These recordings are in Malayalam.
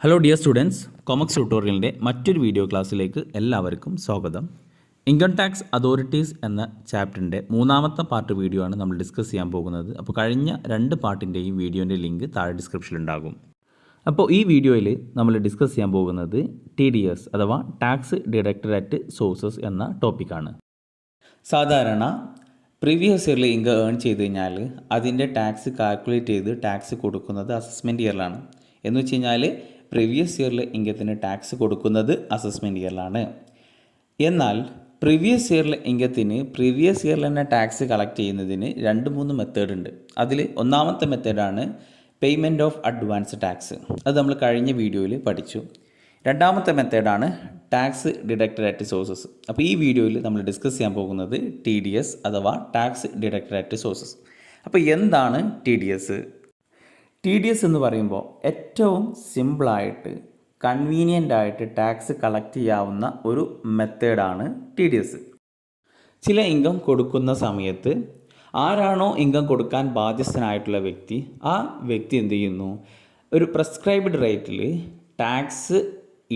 ഹലോ ഡിയർ സ്റ്റുഡൻസ്, കൊമക്സ് ട്യൂട്ടോറിയലിൻ്റെ മറ്റൊരു വീഡിയോ ക്ലാസ്സിലേക്ക് എല്ലാവർക്കും സ്വാഗതം. ഇൻകം ടാക്സ് അതോറിറ്റീസ് എന്ന ചാപ്റ്ററിൻ്റെ മൂന്നാമത്തെ പാർട്ട് വീഡിയോ ആണ് നമ്മൾ ഡിസ്കസ് ചെയ്യാൻ പോകുന്നത്. അപ്പോൾ കഴിഞ്ഞ രണ്ട് പാർട്ടിൻ്റെയും വീഡിയോൻ്റെ ലിങ്ക് താഴെ ഡിസ്ക്രിപ്ഷനിലുണ്ടാകും. അപ്പോൾ ഈ വീഡിയോയിൽ നമ്മൾ ഡിസ്കസ് ചെയ്യാൻ പോകുന്നത് TDS അഥവാ ടാക്സ് ഡിഡക്റ്റഡ് അറ്റ് സോഴ്സസ് എന്ന ടോപ്പിക്കാണ്. സാധാരണ പ്രീവിയസ് ഇയറിൽ ഇൻകം ഏൺ ചെയ്ത് കഴിഞ്ഞാൽ അതിൻ്റെ ടാക്സ് കാൽക്കുലേറ്റ് ചെയ്ത് ടാക്സ് കൊടുക്കുന്നത് അസസ്മെൻറ്റ് ഇയറിലാണ്. എന്ന് വെച്ച് കഴിഞ്ഞാൽ പ്രീവിയസ് ഇയറിൽ ഇൻകത്തിന് ടാക്സ് കൊടുക്കുന്നത് അസസ്മെൻറ്റ് ഇയറിലാണ്. എന്നാൽ പ്രീവിയസ് ഇയറിലെ ഇൻകത്തിന് പ്രീവിയസ് ഇയറിൽ തന്നെ ടാക്സ് കളക്ട് ചെയ്യുന്നതിന് 2-3 മെത്തേഡ് ഉണ്ട്. അതിൽ ഒന്നാമത്തെ മെത്തേഡാണ് പേയ്മെൻറ്റ് ഓഫ് അഡ്വാൻസ് ടാക്സ്. അത് നമ്മൾ കഴിഞ്ഞ വീഡിയോയിൽ പഠിച്ചു. രണ്ടാമത്തെ മെത്തേഡാണ് ടാക്സ് ഡിഡക്റ്റഡ് അറ്റ് സോഴ്സസ്. അപ്പോൾ ഈ വീഡിയോയിൽ നമ്മൾ ഡിസ്കസ് ചെയ്യാൻ പോകുന്നത് TDS അഥവാ ടാക്സ് ഡിഡക്റ്റഡ് അറ്റ് സോഴ്സസ്. അപ്പോൾ എന്താണ് TDS എന്ന് പറയുമ്പോൾ ഏറ്റവും സിമ്പിളായിട്ട് കൺവീനിയൻ്റ് ആയിട്ട് ടാക്സ് കളക്ട് ചെയ്യാവുന്ന ഒരു മെത്തേഡാണ് TDS. ചില ഇൻകം കൊടുക്കുന്ന സമയത്ത് ആരാണോ ഇൻകം കൊടുക്കാൻ ബാധ്യസ്ഥനായിട്ടുള്ള വ്യക്തി, ആ വ്യക്തി എന്ത് ചെയ്യുന്നു, ഒരു പ്രിസ്ക്രൈബ്ഡ് റേറ്റിൽ ടാക്സ്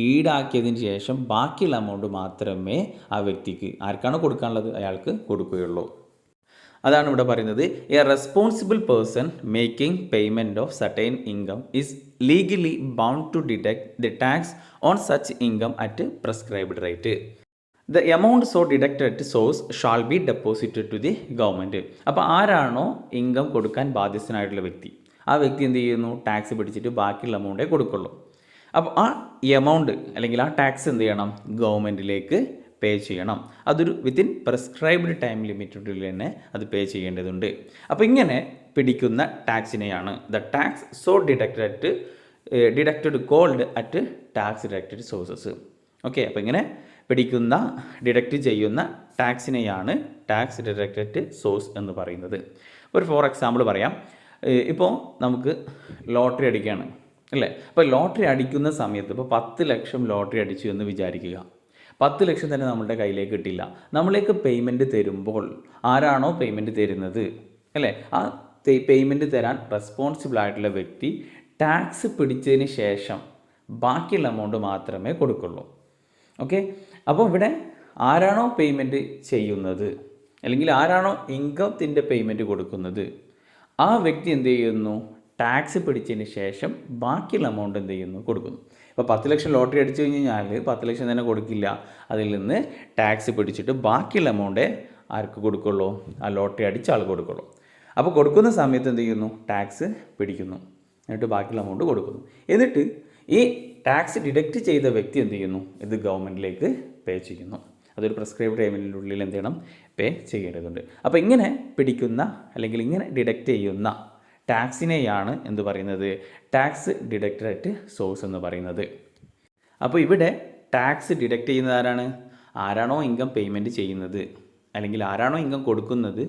ഈടാക്കിയതിന് ശേഷം ബാക്കിയുള്ള എമൗണ്ട് മാത്രമേ ആ വ്യക്തിക്ക് ആർക്കാണോ കൊടുക്കാനുള്ളത് അയാൾക്ക് കൊടുക്കുകയുള്ളൂ. അതാണ് ഇവിടെ പറയുന്നത്. A responsible person making payment of certain income is legally bound to deduct the tax on such income at prescribed rate. The amount so deducted at source shall be deposited to the government. അപ്പോൾ ആരാണോ ഇൻകം കൊടുക്കാൻ ബാധ്യസ്ഥനായിട്ടുള്ള വ്യക്തി, ആ വ്യക്തി എന്ത് ചെയ്യുന്നു, ടാക്സ് പിടിച്ചിട്ട് ബാക്കിയുള്ള എമൗണ്ടേ കൊടുക്കുള്ളൂ. അപ്പോൾ ആ എമൗണ്ട് അല്ലെങ്കിൽ ആ ടാക്സ് എന്ത് ചെയ്യണം, ഗവൺമെൻറ്റിലേക്ക് പേ ചെയ്യണം. അതൊരു വിത്തിൻ പ്രിസ്ക്രൈബ്ഡ് ടൈം ലിമിറ്റിൽ തന്നെ അത് പേ ചെയ്യേണ്ടതുണ്ട്. അപ്പോൾ ഇങ്ങനെ പിടിക്കുന്ന ടാക്സിനെയാണ് the tax so deducted called at tax deducted sources. Okay, അപ്പോൾ ഇങ്ങനെ പിടിക്കുന്ന ഡിഡക്റ്റ് ചെയ്യുന്ന ടാക്സിനെയാണ് ടാക്സ് ഡിഡക്റ്റഡ് അറ്റ് സോഴ്സ് എന്ന് പറയുന്നത്. ഒരു ഫോർ എക്സാമ്പിൾ പറയാം. ഇപ്പോൾ നമുക്ക് ലോട്ടറി അടിക്കുകയാണ് അല്ലേ. അപ്പോൾ ലോട്ടറി അടിക്കുന്ന സമയത്ത് ഇപ്പോൾ 10 ലക്ഷം ലോട്ടറി അടിച്ചു എന്ന് വിചാരിക്കുക. 10 ലക്ഷം തന്നെ നമ്മളുടെ കയ്യിലേക്ക് കിട്ടില്ല. നമ്മൾക്ക് പേയ്മെൻറ്റ് തരുമ്പോൾ ആരാണോ പേയ്മെൻറ്റ് തരുന്നത് അല്ലേ, ആ പേയ്മെൻറ്റ് തരാൻ റെസ്പോൺസിബിൾ ആയിട്ടുള്ള വ്യക്തി ടാക്സ് പിടിച്ചതിന് ശേഷം ബാക്കിയുള്ള എമൗണ്ട് മാത്രമേ കൊടുക്കുള്ളൂ. ഓക്കെ, അപ്പോൾ ഇവിടെ ആരാണോ പേയ്മെൻറ്റ് ചെയ്യുന്നത് അല്ലെങ്കിൽ ആരാണോ ഇൻകത്തിൻ്റെ പേയ്മെൻറ്റ് കൊടുക്കുന്നത്, ആ വ്യക്തി എന്ത് ചെയ്യുന്നു, ടാക്സ് പിടിച്ചതിന് ശേഷം ബാക്കിയുള്ള എമൗണ്ട് എന്ത് ചെയ്യുന്നു, കൊടുക്കുന്നു. ഇപ്പോൾ 10 ലക്ഷം ലോട്ടറി അടിച്ചു കഴിഞ്ഞാൽ 10 ലക്ഷം തന്നെ കൊടുക്കില്ല. അതിൽ നിന്ന് ടാക്സ് പിടിച്ചിട്ട് ബാക്കിയുള്ള എമൗണ്ടേ ആർക്ക് കൊടുക്കുള്ളൂ, ആ ലോട്ടറി അടിച്ച ആൾ കൊടുക്കുള്ളൂ. അപ്പോൾ കൊടുക്കുന്ന സമയത്ത് എന്ത് ചെയ്യുന്നു, ടാക്സ് പിടിക്കുന്നു, എന്നിട്ട് ബാക്കിയുള്ള എമൗണ്ട് കൊടുക്കുന്നു. എന്നിട്ട് ഈ ടാക്സ് ഡിഡക്റ്റ് ചെയ്ത വ്യക്തി എന്ത് ചെയ്യുന്നു, ഇത് ഗവൺമെൻറ്റിലേക്ക് പേ ചെയ്യുന്നു. അതൊരു പ്രിസ്ക്രൈബ്ഡ് ടൈമിൻ്റെ ഉള്ളിൽ എന്ത് ചെയ്യണം, പേ ചെയ്യേണ്ടതുണ്ട്. അപ്പോൾ ഇങ്ങനെ പിടിക്കുന്ന അല്ലെങ്കിൽ ഇങ്ങനെ ഡിഡക്റ്റ് ചെയ്യുന്ന ടാക്സിനെയാണ് എന്ത് പറയുന്നത്, ടാക്സ് ഡിഡക്റ്റഡ് അറ്റ് സോഴ്സ് എന്ന് പറയുന്നത്. അപ്പോൾ ഇവിടെ ടാക്സ് ഡിഡക്റ്റ് ചെയ്യുന്നത് ആരാണ്, ആരാണോ ഇൻകം പേയ്മെൻറ്റ് ചെയ്യുന്നത് അല്ലെങ്കിൽ ആരാണോ ഇൻകം കൊടുക്കുന്നത്,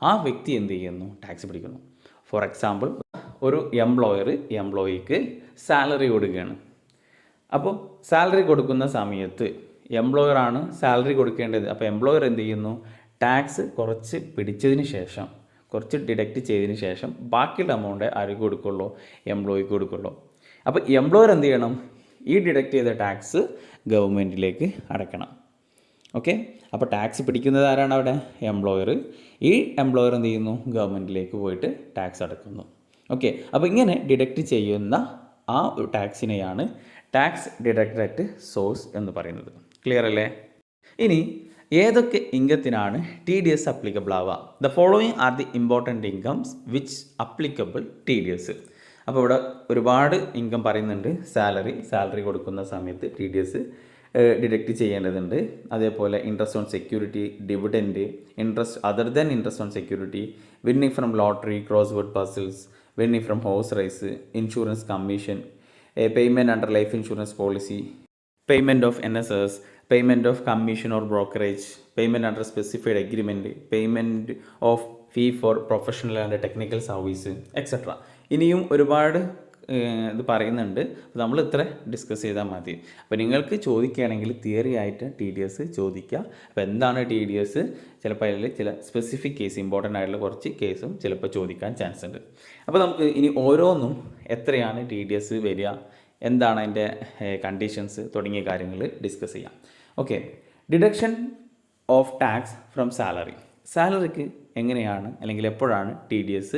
ആ വ്യക്തി എന്ത് ചെയ്യുന്നു, ടാക്സ് പിടിക്കുന്നു. ഫോർ എക്സാമ്പിൾ, ഒരു എംപ്ലോയിക്ക് സാലറി കൊടുക്കുകയാണ്. അപ്പോൾ സാലറി കൊടുക്കുന്ന സമയത്ത് എംപ്ലോയറാണ് സാലറി കൊടുക്കേണ്ടത്. അപ്പോൾ എംപ്ലോയർ എന്ത് ചെയ്യുന്നു, ടാക്സ് കുറച്ച് പിടിച്ചതിന് ശേഷം, കുറച്ച് ഡിഡക്റ്റ് ചെയ്തതിന് ശേഷം ബാക്കിയുള്ള എമൗണ്ട് ആർക്ക് കൊടുക്കുള്ളൂ, എംപ്ലോയിക്ക് കൊടുക്കുള്ളൂ. അപ്പോൾ എംപ്ലോയർ എന്ത് ചെയ്യണം, ഈ ഡിഡക്റ്റ് ചെയ്ത ടാക്സ് ഗവൺമെൻറ്റിലേക്ക് അടയ്ക്കണം. ഓക്കെ, അപ്പോൾ ടാക്സ് പിടിക്കുന്നത് ആരാണ് അവിടെ, എംപ്ലോയർ. ഈ എംപ്ലോയർ എന്ത് ചെയ്യുന്നു, ഗവൺമെൻറ്റിലേക്ക് പോയിട്ട് ടാക്സ് അടയ്ക്കുന്നു. ഓക്കെ, അപ്പോൾ ഇങ്ങനെ ഡിഡക്റ്റ് ചെയ്യുന്ന ആ ടാക്സിനെയാണ് ടാക്സ് ഡിഡക്റ്റഡ് അറ്റ് സോഴ്സ് എന്ന് പറയുന്നത്. ക്ലിയർ അല്ലേ? ഇനി ഏതൊക്കെ ഇൻകത്തിനാണ് TDS അപ്ലിക്കബിൾ ആവുക? The following are the important incomes which applicable TDS. അപ്പോൾ ഇവിടെ ഒരുപാട് ഇൻകം പറയുന്നുണ്ട്. സാലറി കൊടുക്കുന്ന സമയത്ത് TDS ഡിഡക്റ്റ് ചെയ്യേണ്ടതുണ്ട്. അതേപോലെ interest on security, dividend, interest other than interest on security, winning from lottery, crossword puzzles, winning from horse race, insurance commission, payment under life insurance policy, payment of NSS, payment of commission or brokerage, payment under specified agreement, payment of fee for professional and technical service etcetera. ഇനിയും ഒരുപാട് ഇത് പറയുന്നുണ്ട്. അപ്പോൾ നമ്മൾ ഇത്ര ഡിസ്കസ് ചെയ്താൽ മതി. അപ്പോൾ നിങ്ങൾക്ക് ചോദിക്കുകയാണെങ്കിൽ തിയറി ആയിട്ട് TDS ചോദിക്കുക. അപ്പോൾ എന്താണ് TDS, ചിലപ്പോൾ അതിൽ ചില സ്പെസിഫിക് കേസ്, ഇമ്പോർട്ടൻ്റ് ആയിട്ടുള്ള കുറച്ച് കേസും ചിലപ്പോൾ ചോദിക്കാൻ ചാൻസ് ഉണ്ട്. അപ്പോൾ നമുക്ക് ഇനി ഓരോന്നും എത്രയാണ് TDS വരിക, എന്താണ് അതിൻ്റെ കണ്ടീഷൻസ് തുടങ്ങിയ കാര്യങ്ങൾ ഡിസ്കസ് ചെയ്യാം. Okay, deduction of tax from salary. സാലറിക്ക് എങ്ങനെയാണ് അല്ലെങ്കിൽ എപ്പോഴാണ് TDS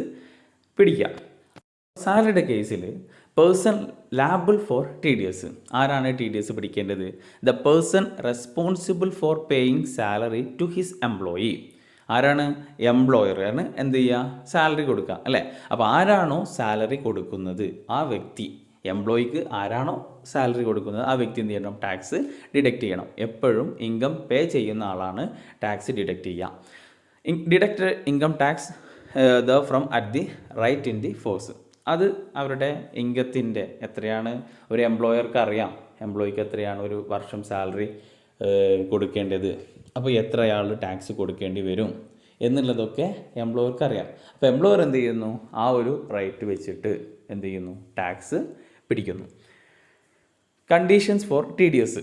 പിടിക്കുക? സാലറിയുടെ കേസിൽ പേഴ്സൺ ലാബിൾ ഫോർ TDS. ആരാണ് TDS പിടിക്കേണ്ടത്? The person responsible for paying salary to his employee. ആരാണ്? എംപ്ലോയറാണ് എന്ത് ചെയ്യുക? സാലറി കൊടുക്കുക അല്ലേ? അപ്പോൾ ആരാണോ സാലറി കൊടുക്കുന്നത് ആ വ്യക്തി, എംപ്ലോയിക്ക് ആരാണോ സാലറി കൊടുക്കുന്നത് ആ വ്യക്തി എന്ത് ചെയ്യണം? ടാക്സ് ഡിഡക്റ്റ് ചെയ്യണം. എപ്പോഴും ഇൻകം പേ ചെയ്യുന്ന ആളാണ് ടാക്സ് ഡിഡക്റ്റ് ചെയ്യുക. Deduct income tax from at the right in the force. അത് അവരുടെ ഇൻകത്തിൻ്റെ എത്രയാണ് ഒരു എംപ്ലോയർക്ക് അറിയാം, എംപ്ലോയിക്ക് എത്രയാണ് ഒരു വർഷം സാലറി കൊടുക്കേണ്ടത്, അപ്പോൾ എത്ര ആൾ ടാക്സ് കൊടുക്കേണ്ടി വരും എന്നുള്ളതൊക്കെ എംപ്ലോയർക്ക് അറിയാം. അപ്പോൾ എംപ്ലോയർ എന്ത് ചെയ്യുന്നു? ആ ഒരു റൈറ്റ് വെച്ചിട്ട് എന്ത് ചെയ്യുന്നു? ടാക്സ് പിടിക്കുന്നു. Conditions for TDS.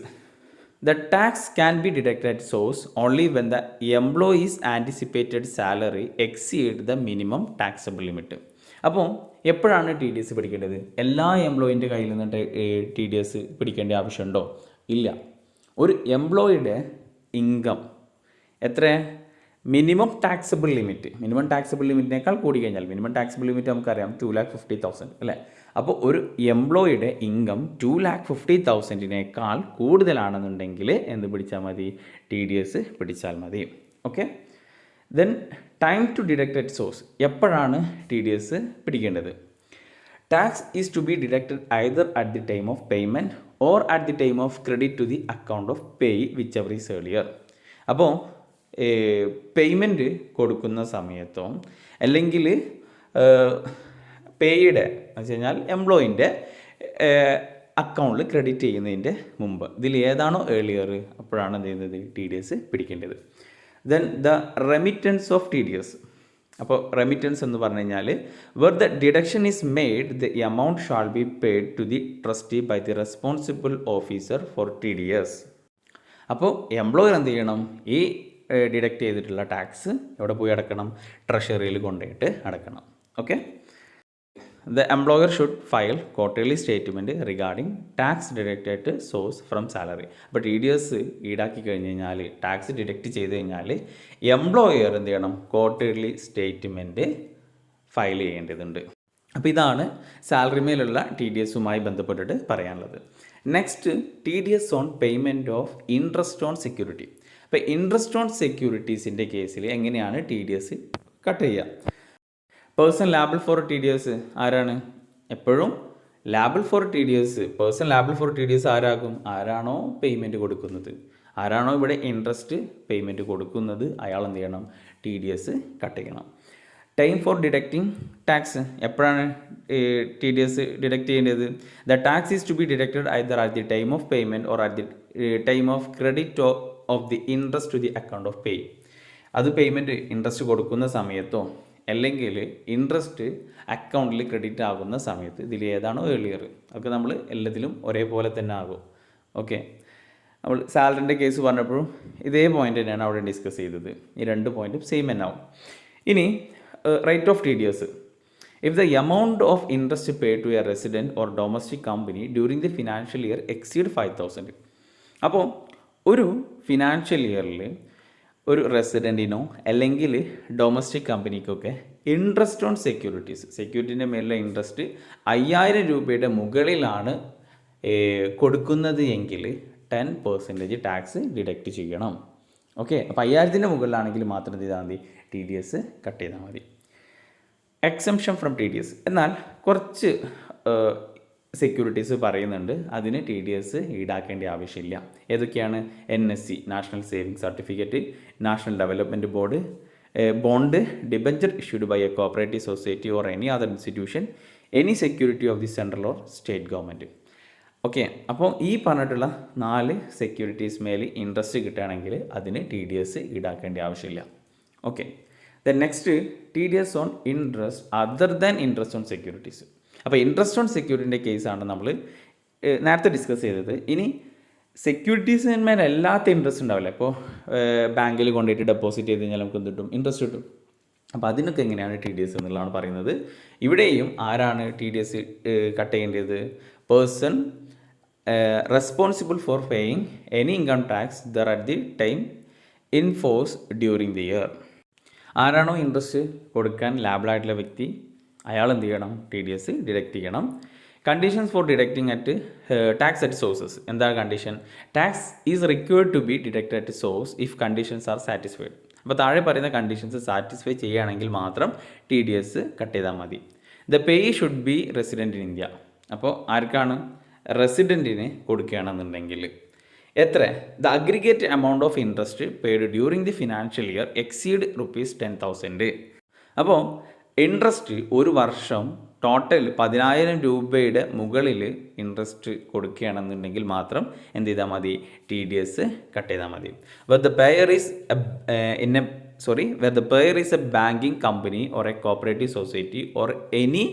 The tax can be deducted at source only when the employee's anticipated salary exceed the minimum taxable limit. അപ്പോൾ എപ്പോഴാണ് TDS പിടിക്കേണ്ടത്? എല്ലാ എംപ്ലോയിൻ്റെ കയ്യിൽ നിന്നിട്ട് TDS പിടിക്കേണ്ട ആവശ്യമുണ്ടോ? ഇല്ല. ഒരു എംപ്ലോയിയുടെ ഇൻകം എത്ര? മിനിമം ടാക്സബിൾ ലിമിറ്റിനേക്കാൾ കൂടി കഴിഞ്ഞാൽ, മിനിമം ടാക്സബിൾ ലിമിറ്റ് നമുക്കറിയാം 2,50,000 അല്ലേ? അപ്പോൾ ഒരു എംപ്ലോയിയുടെ ഇൻകം 2,50,000 കൂടുതലാണെന്നുണ്ടെങ്കിൽ എന്ത് പിടിച്ചാൽ മതി? TDS പിടിച്ചാൽ മതി. Okay, then time to deduct at source. എപ്പോഴാണ് TDS പിടിക്കേണ്ടത്? Tax is to be deducted either at the time of payment or at the time of credit to the account of payee whichever is earlier. അപ്പോൾ പേയ്മെൻറ്റ് കൊടുക്കുന്ന സമയത്തോ അല്ലെങ്കിൽ പേയുടെ എന്ന് വെച്ച് കഴിഞ്ഞാൽ എംപ്ലോയിൻ്റെ അക്കൗണ്ടിൽ ക്രെഡിറ്റ് ചെയ്യുന്നതിൻ്റെ മുമ്പ്, ഇതിൽ ഏതാണോ ഏർലിയർ അപ്പോഴാണ് എന്ത് ചെയ്യുന്നത്? TDS പിടിക്കേണ്ടത്. Then the remittance of TDS. അപ്പോൾ റെമിറ്റൻസ് എന്ന് പറഞ്ഞു കഴിഞ്ഞാൽ where the deduction is made the amount shall be paid to the trustee by the responsible officer for TDS. അപ്പോൾ എംപ്ലോയർ എന്ത് ചെയ്യണം? ഈ ഡിഡക്റ്റ് ചെയ്തിട്ടുള്ള ടാക്സ് എവിടെ പോയി അടക്കണം? ട്രഷറിയിൽ കൊണ്ടുപോയിട്ട് അടക്കണം. Okay, the employer should file quarterly statement regarding tax deducted source from salary. അപ്പോൾ TDS ഈടാക്കി കഴിഞ്ഞ് കഴിഞ്ഞാൽ, ടാക്സ് ഡിഡക്റ്റ് ചെയ്ത് കഴിഞ്ഞാൽ എംപ്ലോയർ എന്ത് ചെയ്യണം? ക്വാർട്ടർലി സ്റ്റേറ്റ്മെൻറ്റ് ഫയൽ ചെയ്യേണ്ടതുണ്ട്. അപ്പോൾ ഇതാണ് സാലറി മേലുള്ള TDSുമായി ബന്ധപ്പെട്ടിട്ട് പറയാനുള്ളത്. Next, TDS on payment of interest on security. അപ്പോൾ ഇൻട്രസ്റ്റ് ഓൺ സെക്യൂരിറ്റീസിൻ്റെ കേസിൽ എങ്ങനെയാണ് TDS കട്ട് ചെയ്യുക? പേഴ്സൺ ലാബിൾ ഫോർ TDS ആരാണ്? എപ്പോഴും liable for TDS, person liable for TDS ആരാകും? ആരാണോ പേയ്മെൻറ്റ് കൊടുക്കുന്നത്, ആരാണോ ഇവിടെ ഇൻട്രസ്റ്റ് പേയ്മെൻറ്റ് കൊടുക്കുന്നത്, അയാൾ എന്ത് ചെയ്യണം? TDS കട്ട് ചെയ്യണം. Time for deducting tax. എപ്പോഴാണ് TDS ഡിഡക്റ്റ് ചെയ്യേണ്ടത്? The tax is to be deducted either at the time of payment or at the time of credit of the interest to the account of pay. അത് പേയ്മെൻറ്റ് ഇൻട്രസ്റ്റ് കൊടുക്കുന്ന സമയത്തോ അല്ലെങ്കിൽ ഇൻട്രസ്റ്റ് അക്കൗണ്ടിൽ ക്രെഡിറ്റ് ആകുന്ന സമയത്ത്, ഇതിൽ ഏതാണോ ഏർലിയർ, അതൊക്കെ നമ്മൾ എല്ലാത്തിലും ഒരേപോലെ തന്നെ ആകും. ഓക്കെ, നമ്മൾ സാലറിൻ്റെ കേസ് പറഞ്ഞപ്പോഴും ഇതേ പോയിൻ്റ് തന്നെയാണ് അവിടെ ഡിസ്കസ് ചെയ്തത്. ഈ രണ്ട് പോയിൻറ്റും സെയിം തന്നെ ആവും. ഇനി rate of TDS. If the amount of interest pay to a resident or domestic company during the financial year exceed 5,000. അപ്പോൾ ഒരു ഫിനാൻഷ്യൽ ഇയറിൽ ഒരു റെസിഡൻറ്റിനോ അല്ലെങ്കിൽ ഡൊമസ്റ്റിക് കമ്പനിക്കൊക്കെ ഇൻട്രസ്റ്റ് ഓൺ സെക്യൂരിറ്റീൻ്റെ മേലുള്ള ഇൻട്രസ്റ്റ് 5,000 രൂപയുടെ മുകളിലാണ് കൊടുക്കുന്നത് എങ്കിൽ 10% ടാക്സ് ഡിഡക്റ്റ് ചെയ്യണം. ഓക്കെ, അപ്പോൾ 5,000 മുകളിലാണെങ്കിൽ മാത്രം എന്ത് ചെയ്താൽ മതി? TDS കട്ട് ചെയ്താൽ മതി. Exemption from TDS. എന്നാൽ കുറച്ച് സെക്യൂരിറ്റീസ് പറയുന്നുണ്ട്, അതിന് TDS ഈടാക്കേണ്ട ആവശ്യമില്ല. ഏതൊക്കെയാണ്? NSC, national saving certificate, national development board bond, debenture issued by a cooperative society or any other institution, any security of the central or state government. Okay, അപ്പോൾ ഈ പറഞ്ഞിട്ടുള്ള 4 സെക്യൂരിറ്റീസ് മേൽ ഇൻട്രസ്റ്റ് കിട്ടുകയാണെങ്കിൽ അതിന് TDS ഈടാക്കേണ്ട ആവശ്യമില്ല. Okay, then next, TDS on interest other than interest on securities. അപ്പോൾ ഇൻട്രസ്റ്റ് ഓൺ സെക്യൂരിറ്റിൻ്റെ കേസാണ് നമ്മൾ നേരത്തെ ഡിസ്കസ് ചെയ്തത്. ഇനി സെക്യൂരിറ്റീസിന്മേൽ എല്ലാത്ത ഇൻട്രസ്റ്റ് ഉണ്ടാവില്ല. ഇപ്പോൾ ബാങ്കിൽ കൊണ്ടുപോയിട്ട് ഡെപ്പോസിറ്റ് ചെയ്ത് കഴിഞ്ഞാൽ നമുക്ക് എന്ത് കിട്ടും? ഇൻട്രസ്റ്റ് കിട്ടും. അപ്പോൾ അതിനൊക്കെ എങ്ങനെയാണ് TDS എന്നുള്ളതാണ് പറയുന്നത്. ഇവിടെയും ആരാണ് TDS കട്ട് ചെയ്യേണ്ടത്? person responsible for paying any income tax there at the time in force during the year. ആരാണോ ഇൻട്രസ്റ്റ് കൊടുക്കാൻ ലാബിളായിട്ടുള്ള വ്യക്തി അയാൾ എന്ത് ചെയ്യണം? ടി ഡി എസ് ഡിഡക്റ്റ് ചെയ്യണം. Conditions for deducting at tax at sources. എന്താണ് condition? Tax is required to be deducted at source if conditions are satisfied. അപ്പോൾ താഴെ പറയുന്ന കണ്ടീഷൻസ് സാറ്റിസ്ഫൈ ചെയ്യുകയാണെങ്കിൽ മാത്രം ടി ഡി എസ് കട്ട് ചെയ്താൽ മതി. The pay should be resident in India. അപ്പോൾ ആർക്കാണ്? റെസിഡൻറ്റിന് കൊടുക്കുകയാണെന്നുണ്ടെങ്കിൽ എത്ര? The aggregate amount of interest paid during the financial year exceed ₹10,000. അപ്പോൾ ഇൻട്രസ്റ്റ് ഒരു വർഷം ടോട്ടൽ 10,000 രൂപയുടെ മുകളിൽ ഇൻട്രസ്റ്റ് കൊടുക്കുകയാണെന്നുണ്ടെങ്കിൽ മാത്രം എന്ത് ചെയ്താൽ മതി? ടി ഡി എസ് കട്ട് ചെയ്താൽ മതി. where the payer is a banking company or a cooperative society or any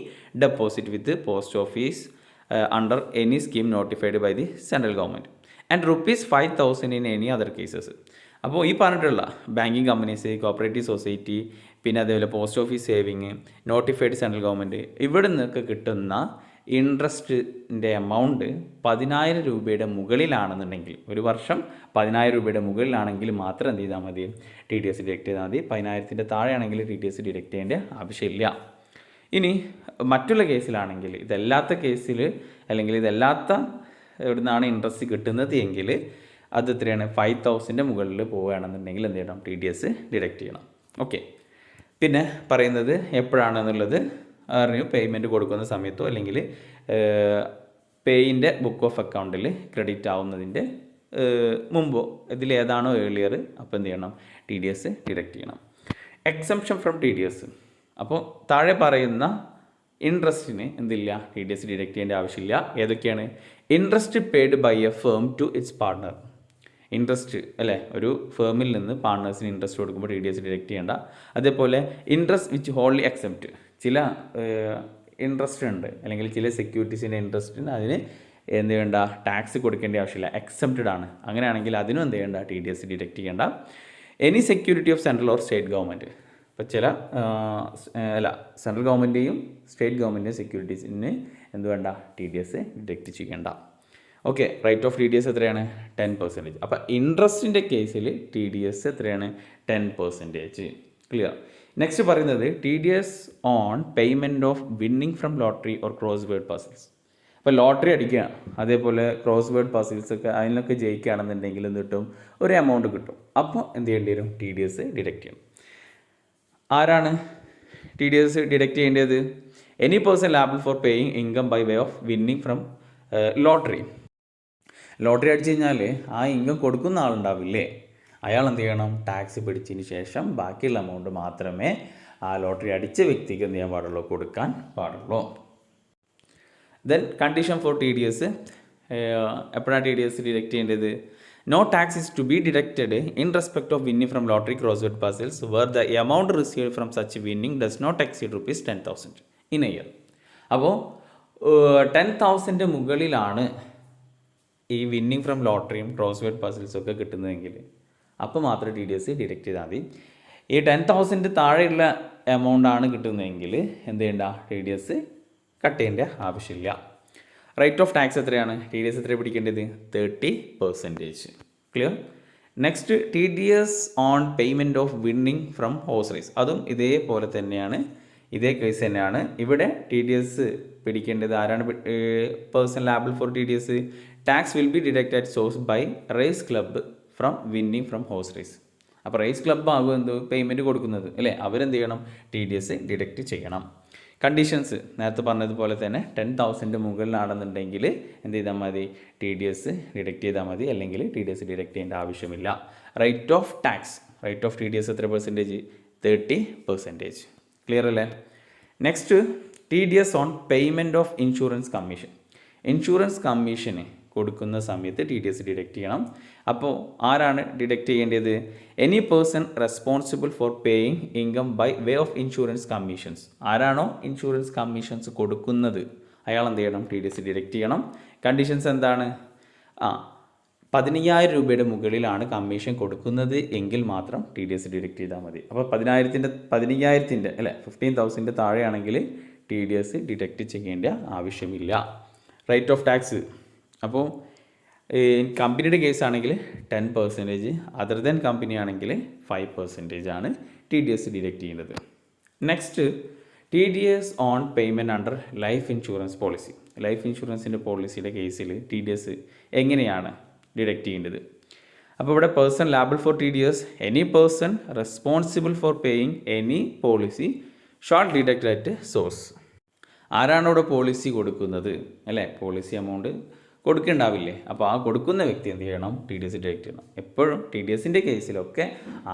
deposit with the post office under any scheme notified by the central government and ₹5,000 in any other cases. അപ്പോൾ ഈ പറഞ്ഞിട്ടുള്ള ബാങ്കിങ് കമ്പനീസ്, കോപ്പറേറ്റീവ് സൊസൈറ്റി, പിന്നെ അതേപോലെ post office saving, notified central government, ഇവിടെ നിന്നൊക്കെ കിട്ടുന്ന ഇൻട്രസ്റ്റിൻ്റെ എമൗണ്ട് 10,000 രൂപയുടെ മുകളിലാണെന്നുണ്ടെങ്കിൽ, ഒരു വർഷം 10,000 രൂപയുടെ മുകളിലാണെങ്കിൽ മാത്രം എന്ത് ചെയ്താൽ മതി? ടി ഡി എസ് ഡിഡക്റ്റ് ചെയ്താൽ മതി. 10,000-ൻ്റെ താഴെയാണെങ്കിൽ ടി ഡി എസ് ഡിഡക്റ്റ് ചെയ്യേണ്ട ആവശ്യമില്ല. ഇനി മറ്റുള്ള കേസിലാണെങ്കിൽ, ഇതല്ലാത്ത കേസിൽ അല്ലെങ്കിൽ ഇതല്ലാത്ത എവിടുന്നാണ് ഇൻട്രസ്റ്റ് കിട്ടുന്നത് എങ്കിൽ അത് എത്രയാണ്? 5,000 മുകളിൽ പോവുകയാണെന്നുണ്ടെങ്കിൽ എന്ത് ചെയ്യണം? ടി ഡി എസ് ഡിഡക്റ്റ് ചെയ്യണം. ഓക്കെ. പിന്നെ പറയുന്നത് എപ്പോഴാണെന്നുള്ളത് അറിഞ്ഞു. പേയ്മെൻറ്റ് കൊടുക്കുന്ന സമയത്തോ അല്ലെങ്കിൽ പേയിൻ്റെ ബുക്ക് ഓഫ് അക്കൗണ്ടിൽ ക്രെഡിറ്റ് ആവുന്നതിൻ്റെ മുമ്പോ ഇതിലേതാണോ ഏർലിയർ അപ്പോൾ എന്ത് ചെയ്യണം? ടി ഡി എസ് ഡിഡക്റ്റ് ചെയ്യണം. Exemption from T D S. അപ്പോൾ താഴെ പറയുന്ന ഇൻട്രസ്റ്റിന് എന്തില്ല? ടി ഡി എസ് ഡിഡക്റ്റ് ചെയ്യേണ്ട ആവശ്യമില്ല. ഏതൊക്കെയാണ്? Interest paid by a firm to its partner. Interest അല്ലേ, ഒരു ഫേമിൽ നിന്ന് പാർട്ട്നേഴ്സിന് ഇൻട്രസ്റ്റ് കൊടുക്കുമ്പോൾ ടി ഡി എസ് ഡിഡക്റ്റ് ചെയ്യേണ്ട. അതേപോലെ ഇൻട്രസ്റ്റ് വിച്ച് ഹോൾലി അക്സെപ്റ്റ്. ചില ഇൻട്രസ്റ്റ് ഉണ്ട് അല്ലെങ്കിൽ ചില സെക്യൂരിറ്റീസിൻ്റെ ഇൻട്രസ്റ്റിന് അതിന് എന്ത് ചെയ്യേണ്ട? ടാക്സ് കൊടുക്കേണ്ട ആവശ്യമില്ല, എക്സെപ്റ്റഡ് ആണ്. അങ്ങനെയാണെങ്കിൽ അതിനും എന്ത് ചെയ്യേണ്ട? ടി ഡി എസ് ഡിഡക്റ്റ് ചെയ്യേണ്ട. Any security of central or state government. ഇപ്പോൾ ചില സെൻട്രൽ ഗവൺമെൻറ്റെയും സ്റ്റേറ്റ് ഗവൺമെൻറ്റെയും സെക്യൂരിറ്റീസിന് എന്ത് വേണ്ട? ടി ഡി എസ് ഡിഡക്റ്റ് ചെയ്യേണ്ട. Okay. Rate of T D S എത്രയാണ്? 10%. അപ്പോൾ ഇൻട്രസ്റ്റിൻ്റെ കേസിൽ ടി ഡി എസ് എത്രയാണ്? 10%. ക്ലിയർ. നെക്സ്റ്റ് പറയുന്നത് T D S on payment of winning from lottery or cross word puzzles. അപ്പോൾ ലോട്ടറി അടിക്കുക, അതേപോലെ ക്രോസ് വേർഡ് പസിൽസൊക്കെ അതിനൊക്കെ ജയിക്കുകയാണെന്നുണ്ടെങ്കിൽ എന്ത് കിട്ടും? ഒരു എമൗണ്ട് കിട്ടും. അപ്പോൾ എന്ത് ചെയ്യേണ്ടി വരും? ടി ഡി എസ് ഡിഡക്റ്റ് ചെയ്യണം. ആരാണ് ടി ഡി എസ് ഡിഡക്റ്റ് ചെയ്യേണ്ടത്? Any person liable for paying income by way of winning from lottery. Lottery അടിച്ചു കഴിഞ്ഞാൽ ആ ഇൻകം കൊടുക്കുന്ന ആളുണ്ടാവില്ലേ, അയാൾ എന്ത് ചെയ്യണം? ടാക്സ് പിടിച്ചതിന് ശേഷം ബാക്കിയുള്ള എമൗണ്ട് മാത്രമേ ആ ലോട്ടറി അടിച്ച വ്യക്തിക്ക് എന്ത് ചെയ്യാൻ പാടുള്ളൂ? കൊടുക്കാൻ പാടുള്ളൂ. Then condition for T D S. എപ്പോഴാണ് ടി ഡി എസ് ഡിഡക്റ്റ് ചെയ്യേണ്ടത്? No tax is to be deducted in respect of winning from lottery crossword puzzles where the amount received from such winning does not exceed ₹10,000 in a year. അപ്പോൾ 10,000 മുകളിലാണ് ഈ വിന്നിങ് ഫ്രം ലോട്ടറിയും ക്രോസ്വേർഡ് പസിൽസും ഒക്കെ കിട്ടുന്നതെങ്കിൽ അപ്പോൾ മാത്രമേ ടി ഡി എസ് ഡിഡക്റ്റ് ചെയ്താൽ മതി. ഈ 10,000 താഴെയുള്ള എമൗണ്ട് ആണ് കിട്ടുന്നതെങ്കിൽ എന്ത് ചെയ്യേണ്ട? ടി ഡി എസ് കട്ട് ചെയ്യേണ്ട ആവശ്യമില്ല. റേറ്റ് ഓഫ് ടാക്സ് എത്രയാണ്? ടി ഡി എസ് എത്ര പിടിക്കേണ്ടത്? 30%. Clear. Next T D S on payment of winning from horse race. അതും ഇതേപോലെ തന്നെയാണ്, ഇതേ കേസ് തന്നെയാണ്. ഇവിടെ ടി ഡി എസ് പിടിക്കേണ്ടത് ആരാണ്? Person liable for T D S. Tax will be deducted at source by race club from winning from horse race. അപ്പോൾ റേസ് ക്ലബ്ബ് ആകും എന്ത് പേയ്മെൻറ്റ് കൊടുക്കുന്നത് അല്ലേ, അവരെന്ത് ചെയ്യണം? ടി ഡി എസ് ഡിഡക്റ്റ് ചെയ്യണം. കണ്ടീഷൻസ് നേരത്തെ പറഞ്ഞതുപോലെ തന്നെ 10,000 മുകളിലാണെന്നുണ്ടെങ്കിൽ എന്ത് ചെയ്താൽ മതി? ടി ഡി എസ് ഡിഡക്റ്റ് ചെയ്താൽ മതി, അല്ലെങ്കിൽ ടി ഡി എസ് ഡിഡക്റ്റ് ചെയ്യേണ്ട ആവശ്യമില്ല. Rate of tax, rate of T D S എത്ര പെർസെൻറ്റേജ്? 30%. ക്ലിയർ അല്ലേ? Next T D S on payment of insurance commission. Insurance commission കൊടുക്കുന്ന സമയത്ത് ടി ഡി എസ് ഡിഡക്റ്റ് ചെയ്യണം. അപ്പോൾ ആരാണ് ഡിഡക്റ്റ് ചെയ്യേണ്ടത്? Any person responsible for paying income by way of insurance commissions. ആരാണോ ഇൻഷുറൻസ് കമ്മീഷൻസ് കൊടുക്കുന്നത് അയാൾ എന്ത് ചെയ്യണം? ടി ഡി എസ് ഡിഡക്റ്റ് ചെയ്യണം. കണ്ടീഷൻസ് എന്താണ്? 15,000 രൂപയുടെ മുകളിലാണ് കമ്മീഷൻ കൊടുക്കുന്നത് എങ്കിൽ മാത്രം ടി ഡി എസ് ഡിഡക്റ്റ് ചെയ്താൽ മതി. അപ്പോൾ 15,000 അല്ലേ 15,000 താഴെയാണെങ്കിൽ ടി ഡി എസ് ഡിഡക്റ്റ് ചെയ്യേണ്ട ആവശ്യമില്ല. Rate of tax. അപ്പോൾ കമ്പനിയുടെ കേസ് ആണെങ്കിൽ 10%, അതർ ദാൻ കമ്പനി ആണെങ്കിൽ 5% ആണ് TDS ഡിഡക്റ്റ് ചെയ്യുന്നത്. Next, TDS on payment under life insurance policy. Life ഇൻഷുറൻസിൻ്റെ പോളിസിയുടെ കേസിൽ TDS എങ്ങനെയാണ് ഡിഡക്റ്റ് ചെയ്യേണ്ടത്? അപ്പോൾ ഇവിടെ person liable for TDS, any person responsible for paying any policy shall deduct at source. ആരാണ് ഇവിടെ പോളിസി കൊടുക്കുന്നത്, അല്ലേ? പോളിസി എമൗണ്ട് കൊടുക്കേണ്ടാവില്ലേ? അപ്പോൾ ആ കൊടുക്കുന്ന വ്യക്തി എന്ത് ചെയ്യണം? TDS ഡിഡക്റ്റ് ചെയ്യണം. എപ്പോഴും TDSൻ്റെ കേസിലൊക്കെ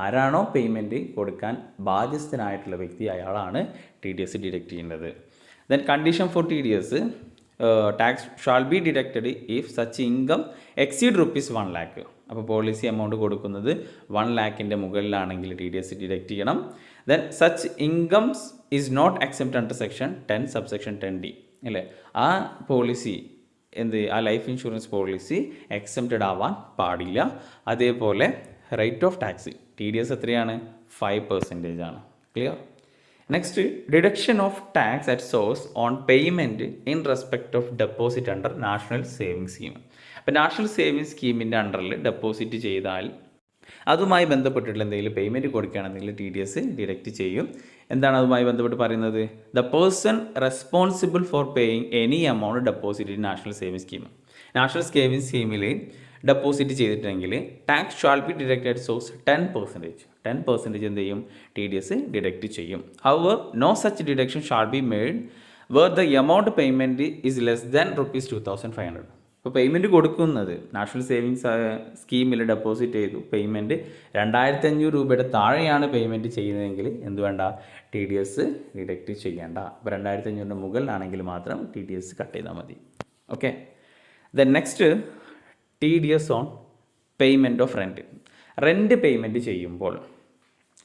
ആരാണോ പേയ്മെൻറ്റ് കൊടുക്കാൻ ബാധ്യസ്ഥനായിട്ടുള്ള വ്യക്തി, അയാളാണ് TDS ഡിഡക്റ്റ് ചെയ്യുന്നത്. Then condition for TDS, tax shall be deducted if such income exceed ₹1 lakh. അപ്പോൾ പോളിസി എമൗണ്ട് കൊടുക്കുന്നത് 1 lakhൻ്റെ മുകളിലാണെങ്കിൽ TDS ഡിഡക്റ്റ് ചെയ്യണം. Then such incomes is not except under section 10 subsection 10D, അല്ലേ? ആ പോളിസി ആ ലൈഫ് ഇൻഷുറൻസ് പോളിസി എക്സെപ്റ്റഡ് ആവാൻ പാടില്ല. അതേപോലെ റേറ്റ് ഓഫ് ടാക്സ് TDS എത്രയാണ്? 5% ആണ്. Clear? Next, deduction of tax at source on payment in respect of deposit under national saving scheme. അപ്പോൾ നാഷണൽ സേവിങ് സ്കീമിൻ്റെ അണ്ടറിൽ ഡെപ്പോസിറ്റ് ചെയ്താൽ അതുമായി ബന്ധപ്പെട്ടിട്ടുള്ള എന്തെങ്കിലും പേയ്മെൻറ്റ് കൊടുക്കുകയാണെന്നെങ്കിൽ TDS ഡിഡക്റ്റ് ചെയ്യും. എന്താണ് അതുമായി ബന്ധപ്പെട്ട് പറയുന്നത്? The person responsible for paying any amount deposit in national saving scheme. National saving സ്കീമിൽ ഡെപ്പോസിറ്റ് ചെയ്തിട്ടുണ്ടെങ്കിൽ tax shall be deducted at source 10% എന്ത് ചെയ്യും? TDS ഡിഡക്റ്റ് ചെയ്യും. However no such deduction shall be made where the amount payment is less than ₹2500. ഇപ്പോൾ പേയ്മെൻറ്റ് കൊടുക്കുന്നത് നാഷണൽ സേവിങ്സ് സ്കീമിൽ ഡെപ്പോസിറ്റ് ചെയ്തു, പേയ്മെൻറ്റ് 2500 രൂപയുടെ താഴെയാണ് പേയ്മെൻറ്റ് ചെയ്യുന്നതെങ്കിൽ എന്ത് വേണ്ട? TDS ഡിഡക്റ്റ് ചെയ്യേണ്ട. അപ്പോൾ 2500 മുകളിലാണെങ്കിൽ മാത്രം TDS കട്ട് ചെയ്താൽ മതി. Okay. Then next, TDS on payment of rent payment ചെയ്യുമ്പോൾ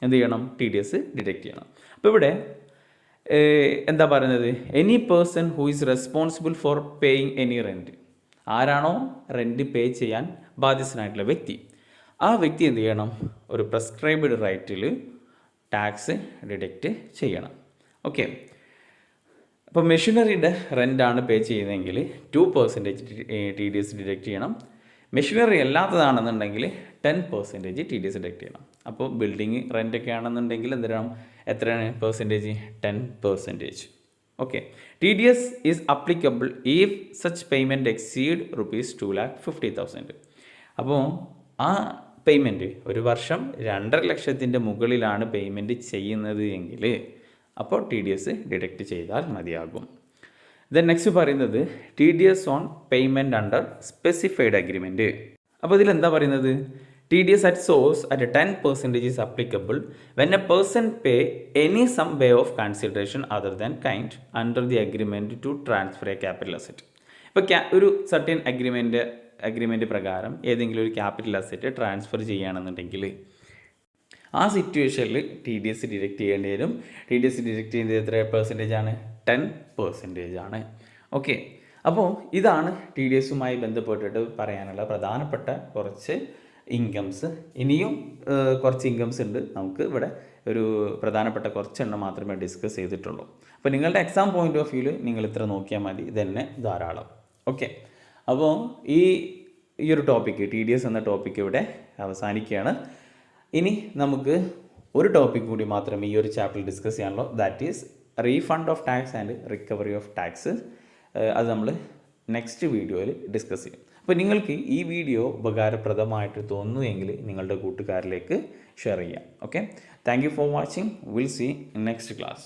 എന്ത് ചെയ്യണം? TDS ഡിഡക്റ്റ് ചെയ്യണം. അപ്പോൾ ഇവിടെ എന്താ പറയുന്നത്? Any person who is responsible for paying any rent. ആരാണോ റെൻറ്റ് പേ ചെയ്യാൻ ബാധ്യസ്ഥനായിട്ടുള്ള വ്യക്തി, ആ വ്യക്തി എന്ത് ചെയ്യണം? ഒരു പ്രിസ്ക്രൈബ്ഡ് റേറ്റിൽ ടാക്സ് ഡിഡക്റ്റ് ചെയ്യണം. ഓക്കെ. അപ്പോൾ മെഷീനറിയുടെ റെൻ്റാണ് പേ ചെയ്യുന്നതെങ്കിൽ 2% TDS ഡിഡക്റ്റ് ചെയ്യണം. മെഷീനറി അല്ലാത്തതാണെന്നുണ്ടെങ്കിൽ 10% TDS ഡിഡക്റ്റ് ചെയ്യണം. അപ്പോൾ ബിൽഡിങ് റെൻ്റൊക്കെ ആണെന്നുണ്ടെങ്കിൽ എത്രയാണ് percentage? 10%. Okay. TDS is applicable if such payment exceed ₹2,50,000. അപ്പോൾ ആ പേയ്മെൻറ്റ് ഒരു വർഷം 2.5 ലക്ഷത്തിൻ്റെ മുകളിലാണ് പേയ്മെൻറ്റ് ചെയ്യുന്നത് എങ്കിൽ അപ്പോൾ TDS ഡിഡക്റ്റ് ചെയ്താൽ മതിയാകും. ദെൻ നെക്സ്റ്റ് പറയുന്നത് TDS on payment under specified agreement. അപ്പോൾ ഇതിലെന്താ പറയുന്നത്? TDS at source at 10% is applicable when a person pay any some way of consideration other than kind under the agreement to transfer a capital asset. ഇപ്പോൾ ഒരു സർട്ടൻ അഗ്രിമെൻറ്റ് പ്രകാരം ഏതെങ്കിലും ഒരു ക്യാപിറ്റൽ അസറ്റ് ട്രാൻസ്ഫർ ചെയ്യുകയാണെന്നുണ്ടെങ്കിൽ ആ സിറ്റുവേഷനിൽ TDS ഡിഡക്റ്റ് ചെയ്യേണ്ടി വരും. TDS ഡിഡക്റ്റ് ചെയ്യുന്നത് എത്ര പെർസെൻറ്റേജ് ആണ്? 10% ആണ്. ഓക്കെ. അപ്പോൾ ഇതാണ് TDSുമായി ബന്ധപ്പെട്ടിട്ട് പറയാനുള്ള പ്രധാനപ്പെട്ട കുറച്ച് ഇൻകംസ്. ഇനിയും കുറച്ച് ഇൻകംസ് ഉണ്ട്. നമുക്ക് ഇവിടെ ഒരു പ്രധാനപ്പെട്ട കുറച്ചെണ്ണം മാത്രമേ ഡിസ്കസ് ചെയ്തിട്ടുള്ളൂ. അപ്പോൾ നിങ്ങളുടെ എക്സാം പോയിൻ്റ് ഓഫ് വ്യൂവിൽ നിങ്ങൾ ഇത്ര നോക്കിയാൽ മതി, ഇതന്നെ ധാരാളം. ഓക്കെ. അപ്പോൾ ഈ ഒരു ടോപ്പിക്ക് TDS എന്ന ടോപ്പിക്ക് ഇവിടെ അവസാനിക്കുകയാണ്. ഇനി നമുക്ക് ഒരു ടോപ്പിക് കൂടി മാത്രമേ ഈ ഒരു ചാപ്റ്ററിൽ ഡിസ്കസ് ചെയ്യാനുള്ളൂ. That is refund of tax and recovery of tax. അത് നമ്മൾ നെക്സ്റ്റ് വീഡിയോയിൽ ഡിസ്കസ് ചെയ്യും. അപ്പോൾ നിങ്ങൾക്ക് ഈ വീഡിയോ ഉപകാരപ്രദമായിട്ട് തോന്നുമെങ്കിൽ നിങ്ങളുടെ കൂട്ടുകാരിലേക്ക് ഷെയർ ചെയ്യാം. Okay. Thank you for watching. Will see in next class.